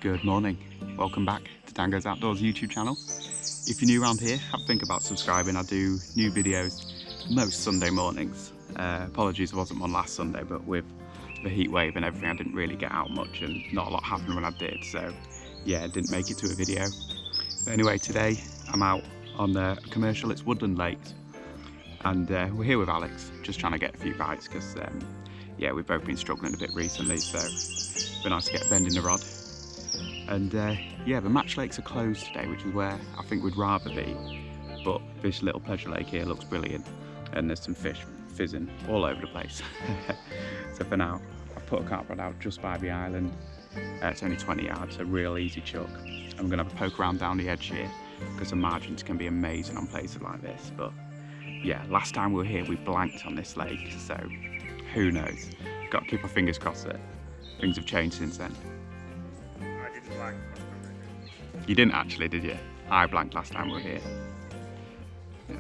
Good morning, welcome back to Dango's Outdoors YouTube channel. If you're new around here, have a think about subscribing. I do new videos most Sunday mornings. Apologies there wasn't one last Sunday, but with the heat wave and everything I didn't really get out much and not a lot happened when I did, so yeah, I didn't make it to a video. But anyway, today I'm out on the commercial, it's Woodland Lakes, and we're here with Alex, just trying to get a few bites because yeah, we've both been struggling a bit recently, so it's been nice to get a bend in the rod. And yeah, the match lakes are closed today, which is where I think we'd rather be, but this little pleasure lake here looks brilliant and there's some fish fizzing all over the place. So for now, I've put a carp rod out just by the island. It's only 20 yards, a real easy chuck. And we're gonna have a poke around down the edge here because the margins can be amazing on places like this. But yeah, last time we were here, we blanked on this lake, so who knows? Got to keep our fingers crossed that things have changed since then. I didn't blank. You didn't actually, did you? I blanked last time we were here. Yeah.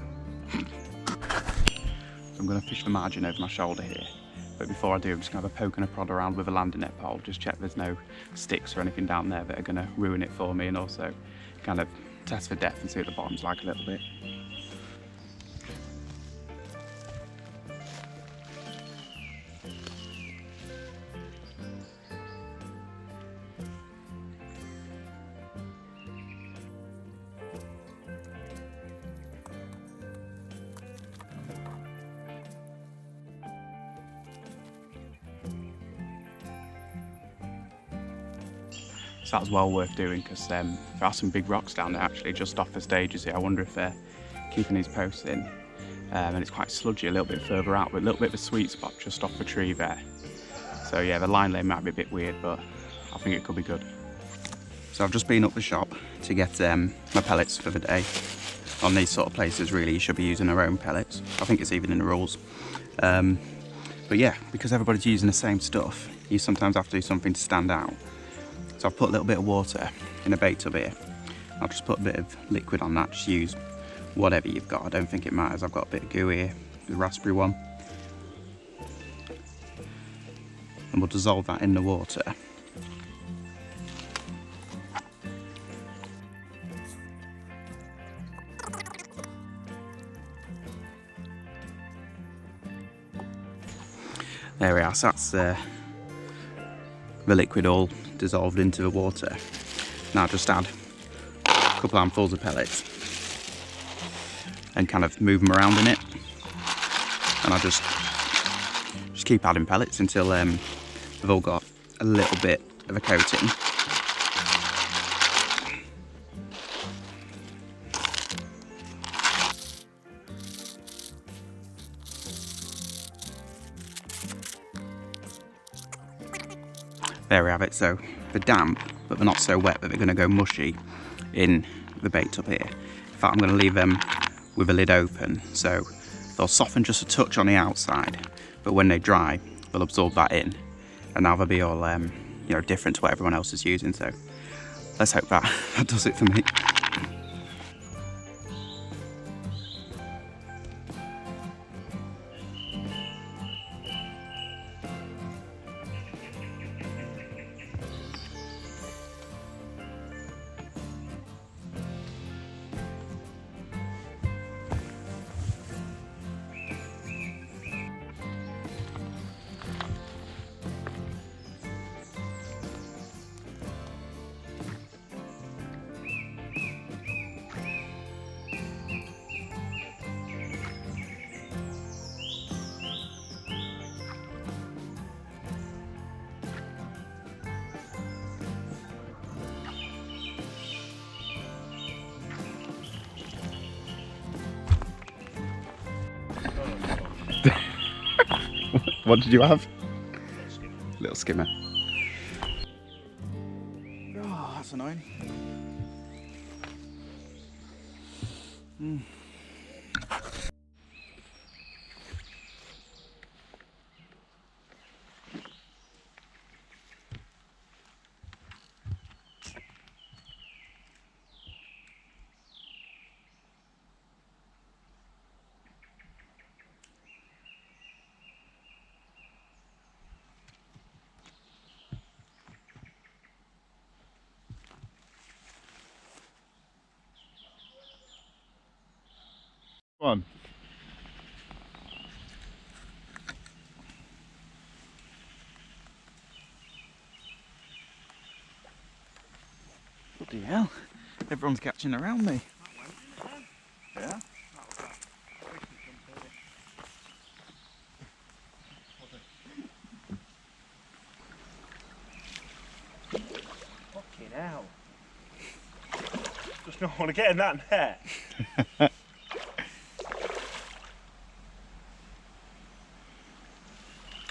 So I'm going to fish the margin over my shoulder here. But before I do, I'm just going to have a poke and a prod around with a landing net pole. Just check there's no sticks or anything down there that are going to ruin it for me, and also kind of test for depth and see what the bottom's like a little bit. So that was well worth doing because there are some big rocks down there actually just off the stages here. I wonder if they're keeping these posts in. And it's quite sludgy a little bit further out, but a little bit of a sweet spot just off the tree there. So yeah, the line lay might be a bit weird, but I think it could be good. So I've just been up the shop to get my pellets for the day. On these sort of places really you should be using their own pellets. I think it's even in the rules. But yeah, because everybody's using the same stuff, you sometimes have to do something to stand out. So I've put a little bit of water in a bait tub here. I'll just put a bit of liquid on that, just use whatever you've got. I don't think it matters. I've got a bit of goo here, the raspberry one. And we'll dissolve that in the water. There we are, so that's the liquid all dissolved into the water. Now just add a couple handfuls of pellets and kind of move them around in it. And I'll just keep adding pellets until they've all got a little bit of a coating. There we have it, so they're damp, but they're not so wet that they're going to go mushy in the bait tub here. In fact, I'm going to leave them with the lid open, so they'll soften just a touch on the outside, but when they dry, they'll absorb that in, and now they'll be all you know, different to what everyone else is using, so let's hope that does it for me. What did you have? Little skimmer. Oh, that's annoying. Come on. Bloody hell. Everyone's catching around me. Yeah. Fucking hell. Just don't want to get in that net.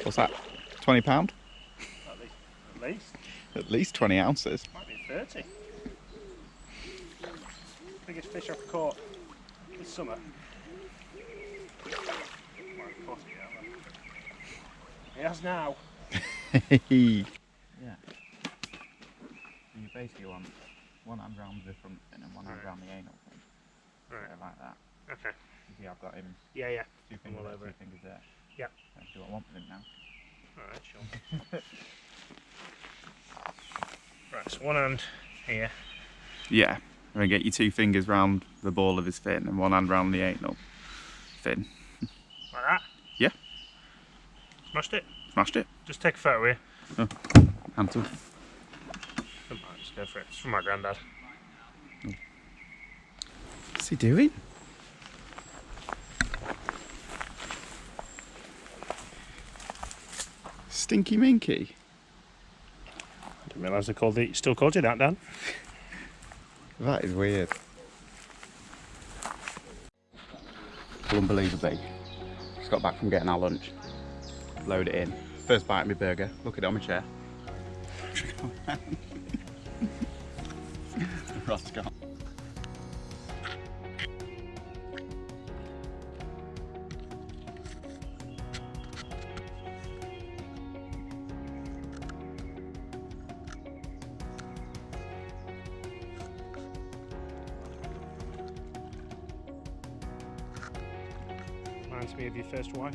What's that? £20? At least. At least 20 ounces. Might be 30. Biggest fish I've caught this summer. He has now. Yeah. You basically want one hand round the front fin and one hand round the anal fin. Right. So like that. Okay. You see I've got him Yeah. two fingers all there, over two it. fingers there. Yep. Let's do what I want with him now. Alright, sure. Right, so one hand here. Yeah. And then get your two fingers round the ball of his fin and one hand round the anal fin. Like that? Yeah. Smashed it? Smashed it. Just take a photo here. Oh. Hand tool. Come on, let's go for it. It's from my granddad. What's he doing? Stinky Minky. I didn't realise they still called you that, Dan. That is weird. Unbelievably. Just got back from getting our lunch. Load it in. First bite of my burger. Look at it on my chair. Ross gone. Reminds me of your first wife.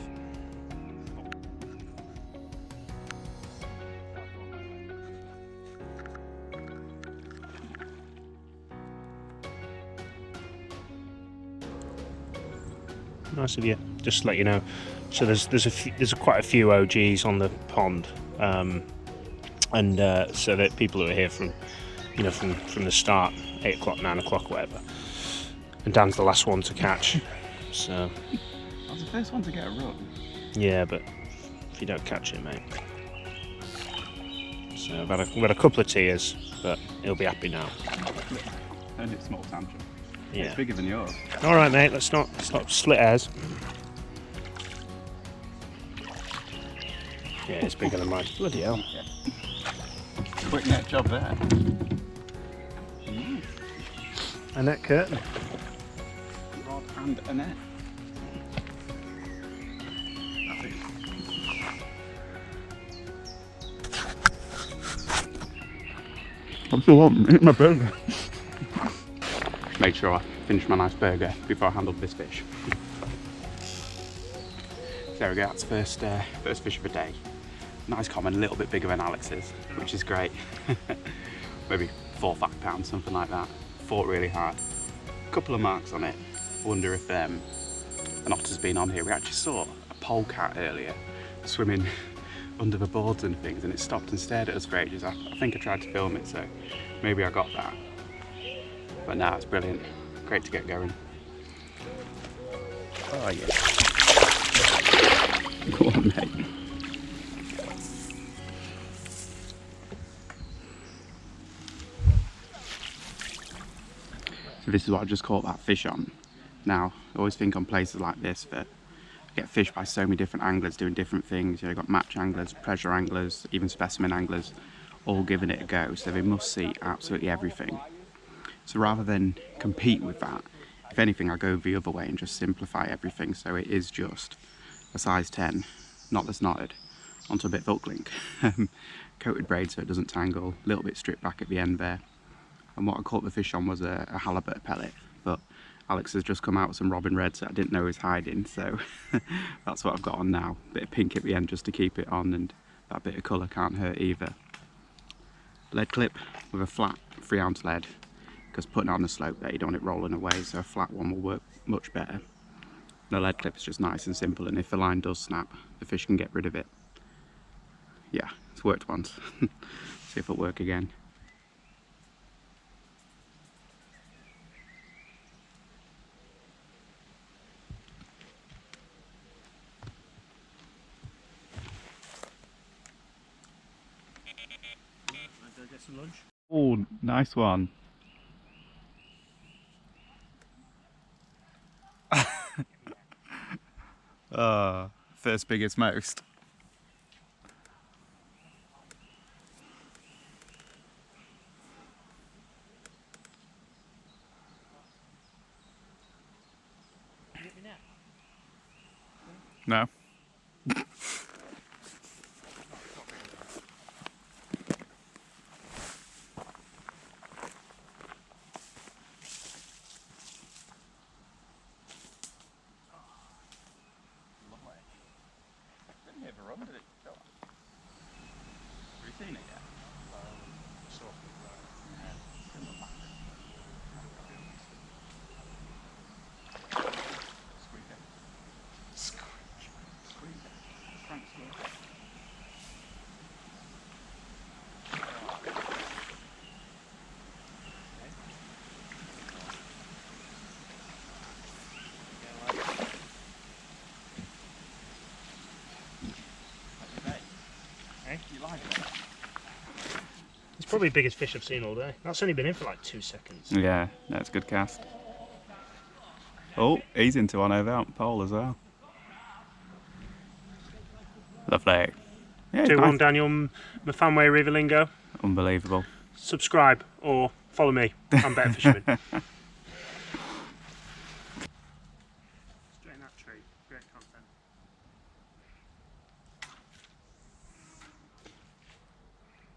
Nice of you. Just to let you know. So there's quite a few OGs on the pond, and so that people who are here from the start, 8 o'clock, 9 o'clock, whatever. And Dan's the last one to catch. So. I was the first one to get a run. Yeah, but if you don't catch it, mate. So we've had a couple of tears, but he'll be happy now. Only a small tantrum. Yeah. It's bigger than yours. All right, mate. Let's not split hairs. Yeah, it's bigger than mine. Bloody hell. Yeah. Quick net job there. A net curtain. Rod and a net. That's it. I'm still on, eat my burger. Made sure I finished my nice burger before I handled this fish. So there we go, that's first fish of the day. Nice common, a little bit bigger than Alex's, which is great. Maybe 4 or 5 pounds, something like that. Fought really hard. A couple of marks on it. Wonder if an otter's been on here. We actually saw a polecat earlier swimming under the boards and things, and it stopped and stared at us for ages. I think I tried to film it, so maybe I got that. But now it's brilliant. Great to get going. Oh yeah. Go on, mate. So this is what I just caught that fish on. Now, I always think on places like this that I get fished by so many different anglers doing different things. You've got match anglers, pleasure anglers, even specimen anglers, all giving it a go. So they must see absolutely everything. So rather than compete with that, if anything, I go the other way and just simplify everything. So it is just a size 10, knotless knotted, onto a bit of hook link. Coated braid so it doesn't tangle, a little bit stripped back at the end there. And what I caught the fish on was a halibut pellet, but Alex has just come out with some robin red, so I didn't know he was hiding, so that's what I've got on now. Bit of pink at the end just to keep it on, and that bit of colour can't hurt either. Lead clip with a flat 3-ounce lead, because putting it on the slope there, you don't want it rolling away, so a flat one will work much better. The lead clip is just nice and simple, and if the line does snap, the fish can get rid of it. Yeah, it's worked once. See if it'll work again. Go get some lunch. Oh, nice one. First biggest most. No. Have you seen it yet? You like it? It's probably the biggest fish I've seen all day. That's only been in for like 2 seconds. Yeah, that's a good cast. Oh, he's into one over out pole as well. Lovely. Yeah, 2-1 nice. Daniel Mafanwe Riverlingo. Unbelievable. Subscribe or follow me. I'm better fisherman. Straight in that tree. Great content.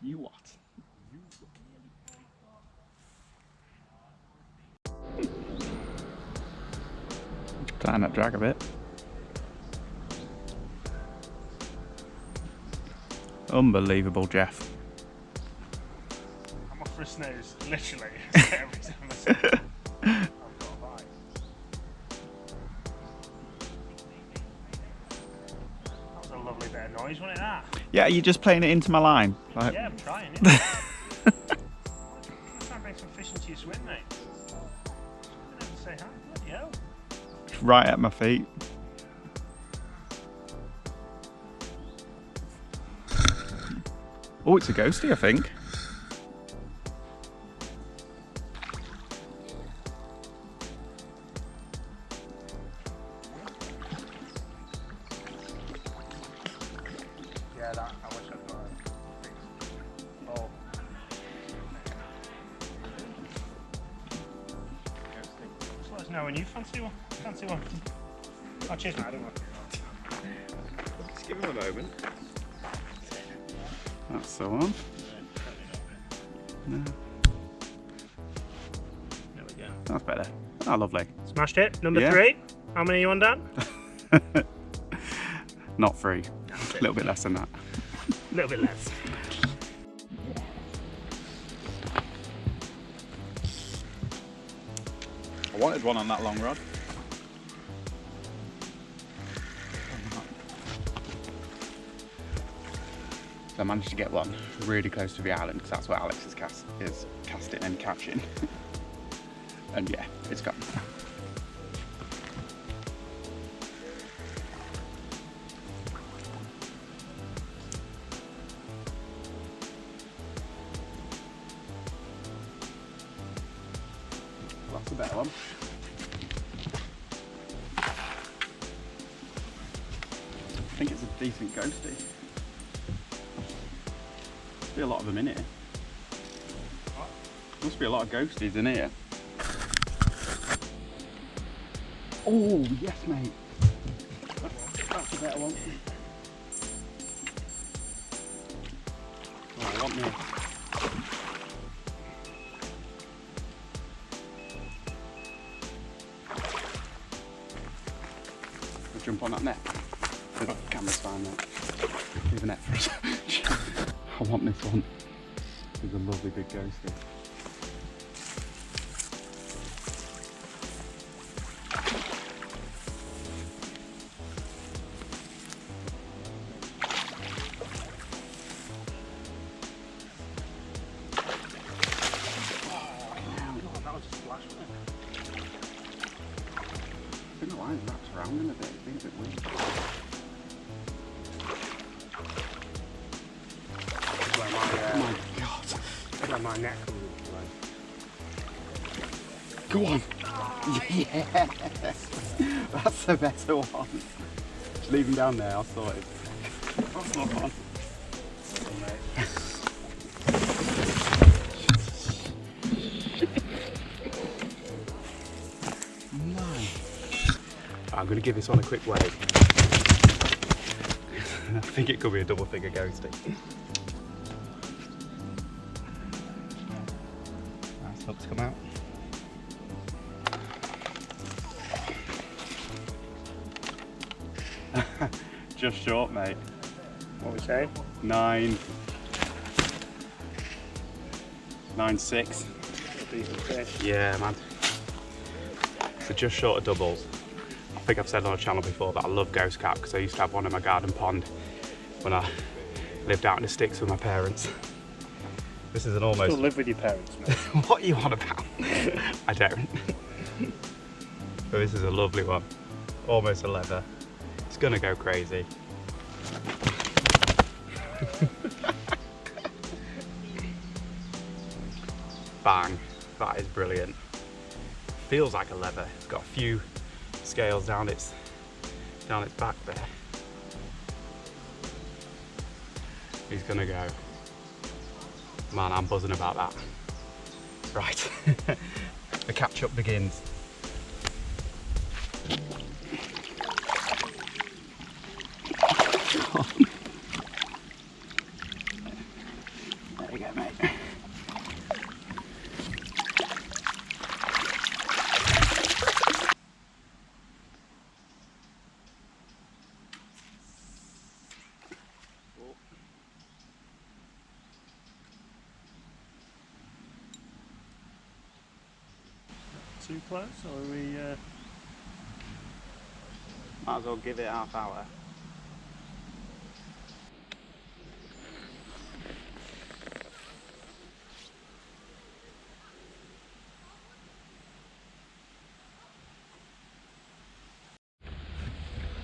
You what? Trying that drag a bit. Unbelievable, Jeff. I'm off for a snooze, literally. Every time I see it, I've got a bite. That was a lovely bit of noise, wasn't it, that? Yeah, you're just playing it into my line. Like... Yeah, I'm trying, yeah. I'm trying to bring some fish into your swim, mate. I didn't even say hi. Bloody hell. Right at my feet. Oh, it's a ghosty, I think. Yeah, that, I wish I'd got it. Oh. Just let us know when you fancy one. Oh, cheers, mate, I don't want to. Just give him a moment. That's the one. No. There we go. That's better. Oh, lovely. Smashed it. Number Yeah. 3. How many are you on, Dan? Not 3. A little bit less than that. A little bit less. I wanted one on that long rod. So I managed to get one really close to the island because that's where Alex is casting and catching. And yeah, it's gone. That's a better one. I think it's a decent ghosty. Must be a lot of them in here. Must be a lot of ghosties in here. Oh, yes, mate. That's a better one. Oh, I want more. We'll jump on that net. The camera's fine, mate. Leave a net for us. I want this one. It's a lovely big ghosty. think the line's wrapped around him a bit. It's been a bit weird. Oh my god. where my neck comes into play. Go on. Yes. That's the better one. Just leave him down there, I'll sort it. That's not on. I'm going to give this one a quick wave. I think it could be a double figure ghosty. Nice hook to come out. Just short, mate. What we say? 9.6. Decent fish. Yeah, man. So just short of doubles. I think I've said on the channel before that I love ghost carp because I used to have one in my garden pond when I lived out in the sticks with my parents. This is an almost... Still live with your parents, mate. What are you on about? I don't. But this is a lovely one. Almost a leather. It's gonna go crazy. Bang. That is brilliant. Feels like a leather. It's got a few scales down its back there. He's gonna go. Man, I'm buzzing about that. Right, the catch up begins. There you go, mate. Too close, or are we... Might as well give it half hour.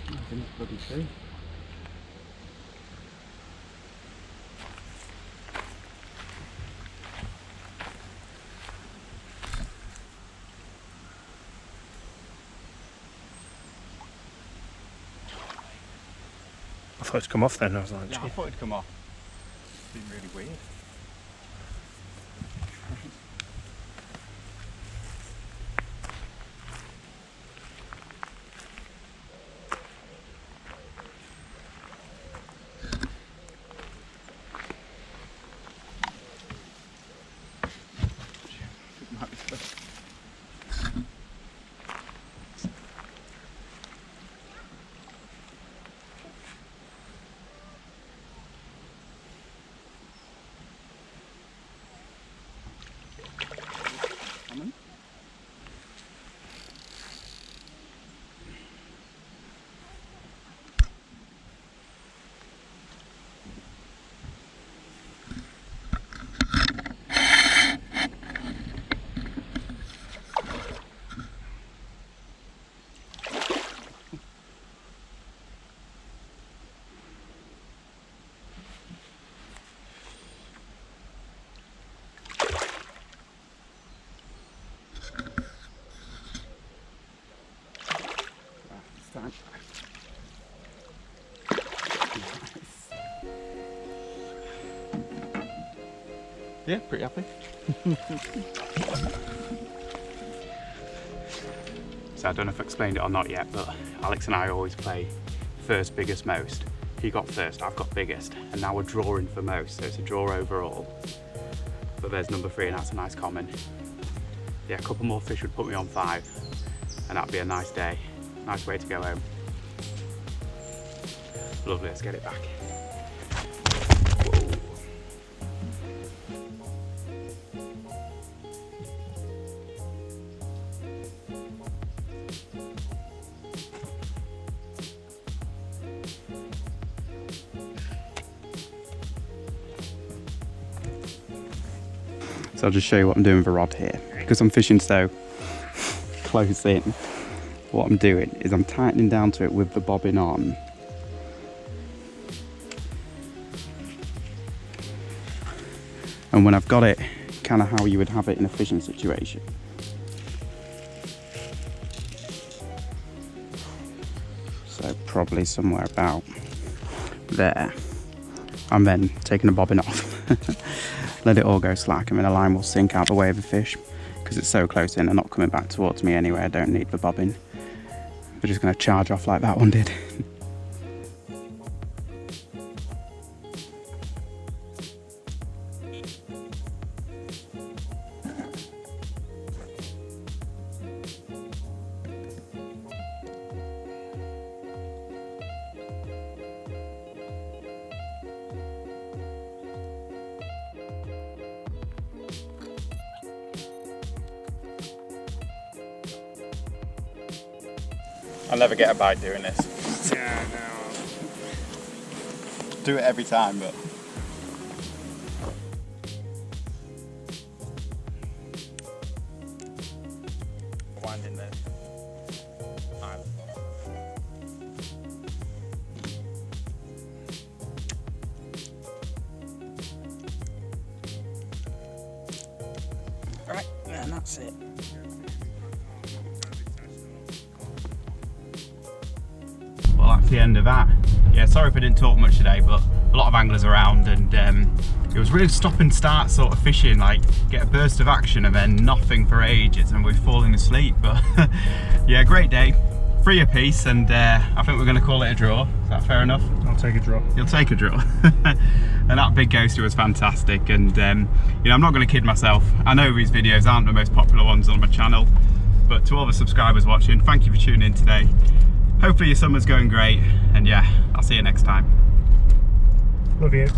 I didn't bloody see. I thought it'd come off then, I was like, Yeah, I thought it'd come off. It's been really weird. Might be close. Nice. Yeah, pretty happy. So I don't know if I explained it or not yet, but Alex and I always play first, biggest, most. He got first, I've got biggest, and now we're drawing for most, so it's a draw overall. But there's number 3, and that's a nice common. Yeah, a couple more fish would put me on 5, and that'd be a nice day. Nice way to go home. Lovely, let's get it back. Whoa. So I'll just show you what I'm doing with a rod here. Because I'm fishing so close in, what I'm doing is I'm tightening down to it with the bobbin on. And when I've got it kind of how you would have it in a fishing situation, so probably somewhere about there, I'm then taking the bobbin off, let it all go slack, and then the line will sink out the way of the fish because it's so close in. They're not coming back towards me anyway. I don't need the bobbin. They're just going to charge off like that one did. I'll never get a bite doing this. Yeah, no. Do it every time, but winding the island. Right, and that's it. Well, that's the end of that. Yeah, sorry if I didn't talk much today, but a lot of anglers around, and it was really stop and start sort of fishing, like get a burst of action and then nothing for ages and we're falling asleep. But yeah, great day, 3 apiece, and I think we're going to call it a draw. Is that fair enough? I'll take a draw. You'll take a draw. And that big ghoster was fantastic, and you know, I'm not going to kid myself. I know these videos aren't the most popular ones on my channel, but to all the subscribers watching, thank you for tuning in today. Hopefully your summer's going great, and yeah, I'll see you next time. Love you.